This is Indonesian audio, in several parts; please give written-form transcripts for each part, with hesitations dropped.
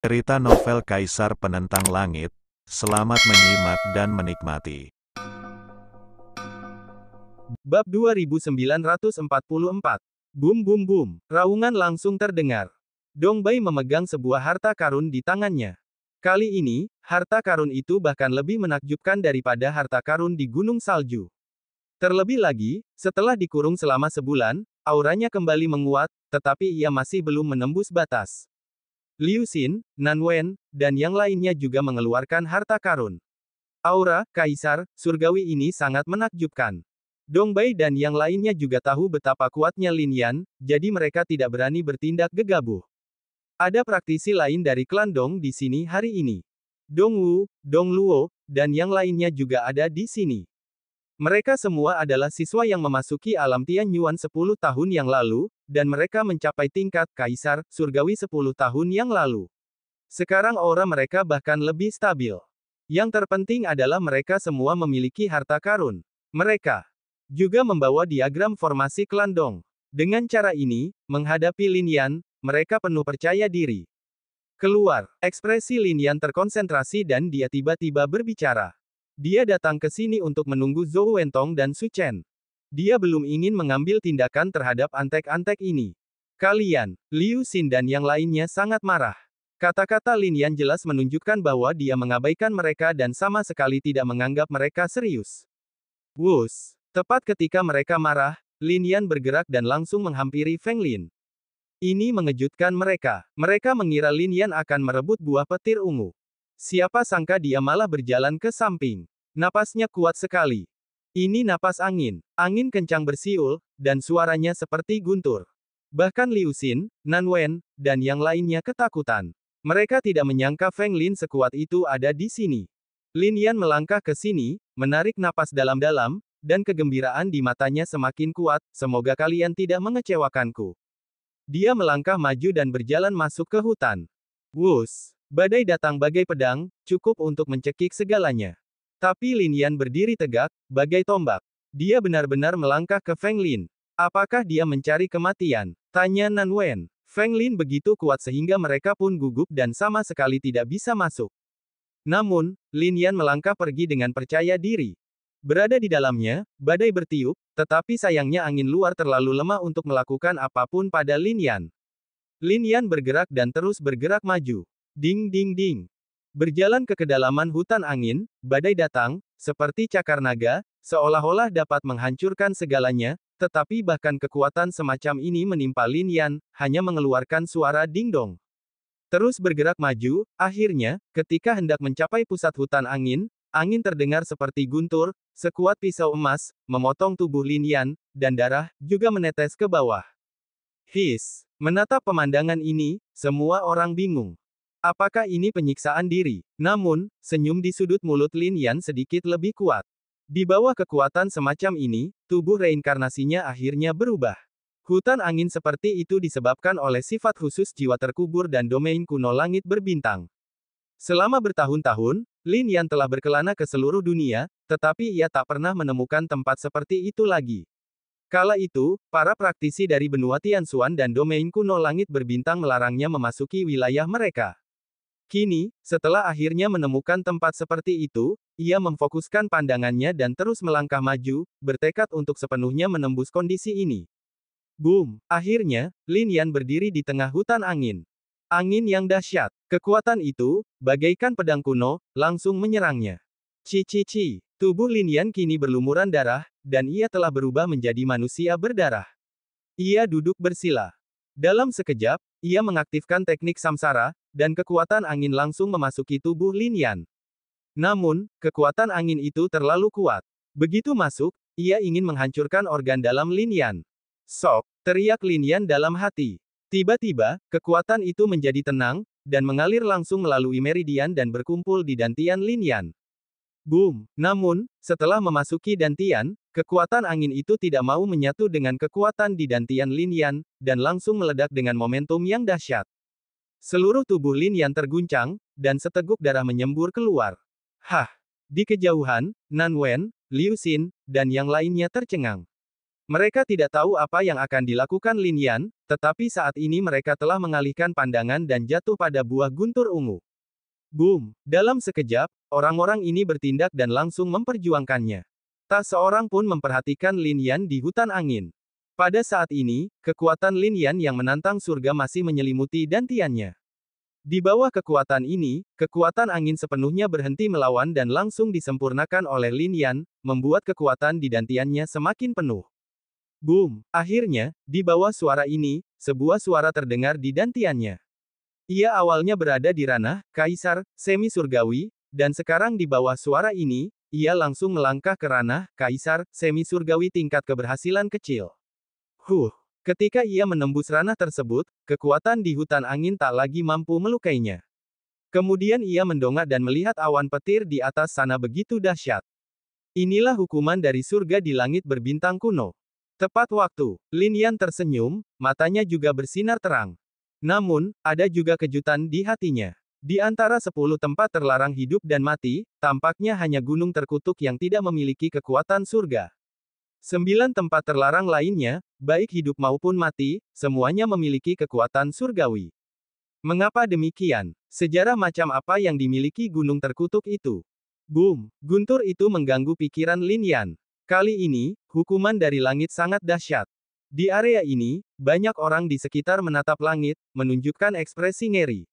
Cerita novel Kaisar Penentang Langit. Selamat menyimak dan menikmati. Bab 2944. Bum bum bum. Raungan langsung terdengar. Dongbei memegang sebuah harta karun di tangannya. Kali ini, harta karun itu bahkan lebih menakjubkan daripada harta karun di Gunung Salju. Terlebih lagi, setelah dikurung selama sebulan, auranya kembali menguat, tetapi ia masih belum menembus batas. Liu Xin, Nan Wen, dan yang lainnya juga mengeluarkan harta karun. Aura, Kaisar, Surgawi ini sangat menakjubkan. Dongbei dan yang lainnya juga tahu betapa kuatnya Lin Yan, jadi mereka tidak berani bertindak gegabah. Ada praktisi lain dari klan Dong di sini hari ini. Dong Wu, Dong Luo, dan yang lainnya juga ada di sini. Mereka semua adalah siswa yang memasuki alam Tian Yuan 10 tahun yang lalu, dan mereka mencapai tingkat Kaisar, Surgawi 10 tahun yang lalu. Sekarang aura mereka bahkan lebih stabil. Yang terpenting adalah mereka semua memiliki harta karun. Mereka juga membawa diagram formasi klan Dong. Dengan cara ini, menghadapi Lin Yan, mereka penuh percaya diri. Keluar, ekspresi Lin Yan terkonsentrasi dan dia tiba-tiba berbicara. Dia datang ke sini untuk menunggu Zhou Wentong dan Su Chen. Dia belum ingin mengambil tindakan terhadap antek-antek ini. Kalian, Liu Xin dan yang lainnya sangat marah. Kata-kata Lin Yan jelas menunjukkan bahwa dia mengabaikan mereka dan sama sekali tidak menganggap mereka serius. Wus! Tepat ketika mereka marah, Lin Yan bergerak dan langsung menghampiri Feng Lin. Ini mengejutkan mereka. Mereka mengira Lin Yan akan merebut buah petir ungu. Siapa sangka dia malah berjalan ke samping. Napasnya kuat sekali. Ini napas angin. Angin kencang bersiul, dan suaranya seperti guntur. Bahkan Liu Xin, Nan Wen, dan yang lainnya ketakutan. Mereka tidak menyangka Feng Lin sekuat itu ada di sini. Lin Yan melangkah ke sini, menarik napas dalam-dalam, dan kegembiraan di matanya semakin kuat, semoga kalian tidak mengecewakanku. Dia melangkah maju dan berjalan masuk ke hutan. Wus! Badai datang bagai pedang, cukup untuk mencekik segalanya. Tapi Lin Yan berdiri tegak, bagai tombak. Dia benar-benar melangkah ke Feng Lin. Apakah dia mencari kematian? Tanya Nan Wen. Feng Lin begitu kuat sehingga mereka pun gugup dan sama sekali tidak bisa masuk. Namun, Lin Yan melangkah pergi dengan percaya diri. Berada di dalamnya, badai bertiup, tetapi sayangnya angin luar terlalu lemah untuk melakukan apapun pada Lin Yan. Lin Yan bergerak dan terus bergerak maju. Ding ding ding. Berjalan ke kedalaman hutan angin, badai datang, seperti cakar naga, seolah-olah dapat menghancurkan segalanya, tetapi bahkan kekuatan semacam ini menimpa Lin Yan, hanya mengeluarkan suara ding-dong. Terus bergerak maju, akhirnya, ketika hendak mencapai pusat hutan angin, angin terdengar seperti guntur, sekuat pisau emas, memotong tubuh Lin Yan, dan darah, juga menetes ke bawah. His! Menatap pemandangan ini, semua orang bingung. Apakah ini penyiksaan diri? Namun, senyum di sudut mulut Lin Yan sedikit lebih kuat. Di bawah kekuatan semacam ini, tubuh reinkarnasinya akhirnya berubah. Hutan angin seperti itu disebabkan oleh sifat khusus jiwa terkubur dan domain kuno langit berbintang. Selama bertahun-tahun, Lin Yan telah berkelana ke seluruh dunia, tetapi ia tak pernah menemukan tempat seperti itu lagi. Kala itu, para praktisi dari benua Tianxuan dan domain kuno langit berbintang melarangnya memasuki wilayah mereka. Kini, setelah akhirnya menemukan tempat seperti itu, ia memfokuskan pandangannya dan terus melangkah maju, bertekad untuk sepenuhnya menembus kondisi ini. Boom! Akhirnya, Lin Yan berdiri di tengah hutan angin. Angin yang dahsyat. Kekuatan itu, bagaikan pedang kuno, langsung menyerangnya. Ci. Tubuh Lin Yan kini berlumuran darah, dan ia telah berubah menjadi manusia berdarah. Ia duduk bersila. Dalam sekejap, ia mengaktifkan teknik samsara, dan kekuatan angin langsung memasuki tubuh Lin Yan. Namun, kekuatan angin itu terlalu kuat. Begitu masuk, ia ingin menghancurkan organ dalam Lin Yan. Sok! Teriak Lin Yan dalam hati. Tiba-tiba, kekuatan itu menjadi tenang, dan mengalir langsung melalui meridian dan berkumpul di dantian Lin Yan. Boom! Namun, setelah memasuki dantian, kekuatan angin itu tidak mau menyatu dengan kekuatan di dantian Lin Yan, dan langsung meledak dengan momentum yang dahsyat. Seluruh tubuh Lin Yan terguncang, dan seteguk darah menyembur keluar. Hah! Di kejauhan, Nan Wen, Liu Xin, dan yang lainnya tercengang. Mereka tidak tahu apa yang akan dilakukan Lin Yan, tetapi saat ini mereka telah mengalihkan pandangan dan jatuh pada buah guntur ungu. Boom! Dalam sekejap, orang-orang ini bertindak dan langsung memperjuangkannya. Tak seorang pun memperhatikan Lin Yan di hutan angin. Pada saat ini, kekuatan Lin Yan yang menantang surga masih menyelimuti dantiannya. Di bawah kekuatan ini, kekuatan angin sepenuhnya berhenti melawan dan langsung disempurnakan oleh Lin Yan, membuat kekuatan di dantiannya semakin penuh. Boom! Akhirnya, di bawah suara ini, sebuah suara terdengar di dantiannya. Ia awalnya berada di ranah Kaisar Semi Surgawi, dan sekarang di bawah suara ini, ia langsung melangkah ke ranah Kaisar Semi Surgawi tingkat keberhasilan kecil. Ketika ia menembus ranah tersebut, kekuatan di hutan angin tak lagi mampu melukainya. Kemudian ia mendongak dan melihat awan petir di atas sana begitu dahsyat. Inilah hukuman dari surga di langit berbintang kuno. Tepat waktu, Lin Yan tersenyum, matanya juga bersinar terang. Namun, ada juga kejutan di hatinya. Di antara 10 tempat terlarang hidup dan mati, tampaknya hanya gunung terkutuk yang tidak memiliki kekuatan surga. 9 tempat terlarang lainnya, baik hidup maupun mati, semuanya memiliki kekuatan surgawi. Mengapa demikian? Sejarah macam apa yang dimiliki gunung terkutuk itu? Boom! Guntur itu mengganggu pikiran Lin Yan. Kali ini, hukuman dari langit sangat dahsyat. Di area ini, banyak orang di sekitar menatap langit, menunjukkan ekspresi ngeri.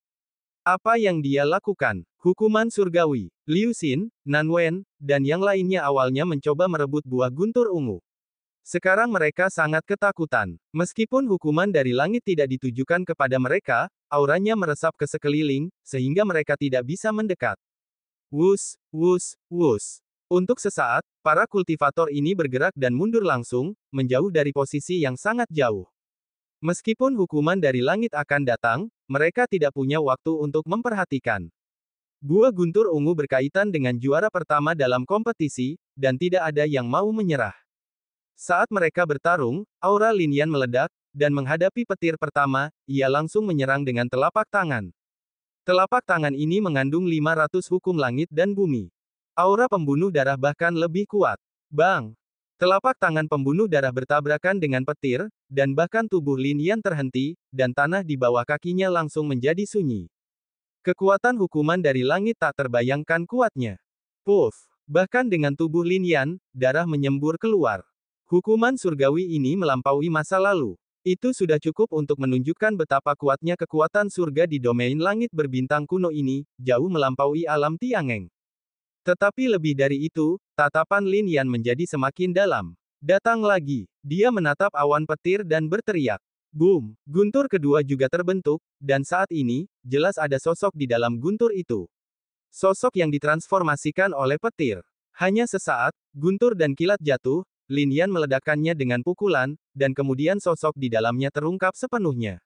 Apa yang dia lakukan? Hukuman surgawi. Liu Xin, Nan Wen, dan yang lainnya awalnya mencoba merebut buah guntur ungu. Sekarang mereka sangat ketakutan. Meskipun hukuman dari langit tidak ditujukan kepada mereka, auranya meresap ke sekeliling, sehingga mereka tidak bisa mendekat. Wus, wus, wus. Untuk sesaat, para kultivator ini bergerak dan mundur langsung, menjauh dari posisi yang sangat jauh. Meskipun hukuman dari langit akan datang, mereka tidak punya waktu untuk memperhatikan. Buah guntur ungu berkaitan dengan juara pertama dalam kompetisi, dan tidak ada yang mau menyerah. Saat mereka bertarung, aura Lin Yan meledak, dan menghadapi petir pertama, ia langsung menyerang dengan telapak tangan. Telapak tangan ini mengandung 500 hukum langit dan bumi. Aura pembunuh darah bahkan lebih kuat. Bang! Telapak tangan pembunuh darah bertabrakan dengan petir, dan bahkan tubuh Lin Yan terhenti, dan tanah di bawah kakinya langsung menjadi sunyi. Kekuatan hukuman dari langit tak terbayangkan kuatnya. Puff! Bahkan dengan tubuh Lin Yan, darah menyembur keluar. Hukuman surgawi ini melampaui masa lalu. Itu sudah cukup untuk menunjukkan betapa kuatnya kekuatan surga di domain langit berbintang kuno ini, jauh melampaui alam Tiangeng. Tetapi lebih dari itu, tatapan Lin Yan menjadi semakin dalam. Datang lagi. Dia menatap awan petir dan berteriak. Boom! Guntur kedua juga terbentuk, dan saat ini, jelas ada sosok di dalam guntur itu. Sosok yang ditransformasikan oleh petir. Hanya sesaat, guntur dan kilat jatuh, Lin Yan meledakkannya dengan pukulan, dan kemudian sosok di dalamnya terungkap sepenuhnya.